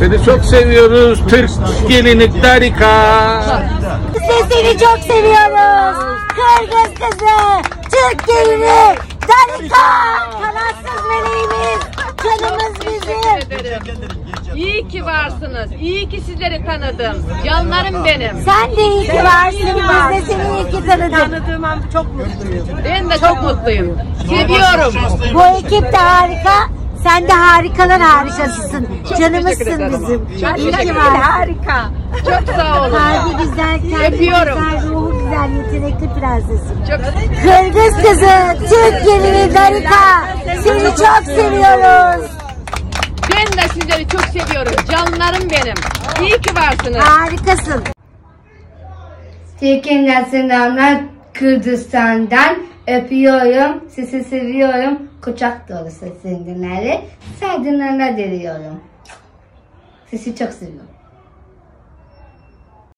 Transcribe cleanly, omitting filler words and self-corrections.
Seni çok seviyoruz. Türk gelini Darika. Seni çok seviyoruz. Kırgız kızı, Türk gelini Darika. Kanatsız meleğimiz, canımız bizim. İyi ki varsınız. İyi ki sizleri tanıdım. Canlarım benim. Sen de iyi ki varsın. Biz de seni iyi ki tanıdık. Tanıdığıma çok mutluyum. Ben de çok mutluyum. Seviyorum. Bu ekip de harika. Sen de harikalar harikasısın. Canımızsın bizim. İyi ki varsın. Harika. Çok sağ olun. Kalbi güzel, kendi Öpüyorum. güzel, ruhu güzel, yetenekli prensesim. Çok Kırgız kızı, Türk gelini Darika. Seni çok seviyoruz. Ben de sizleri çok seviyorum. Canlarım benim. İyi ki varsınız. Harikasın. Türkiye'den selamlar, Kürdistan'dan öpüyorum, sizi seviyorum, kucak dolusu sevgilerle, saygılarla diliyorum. Sizi çok seviyorum.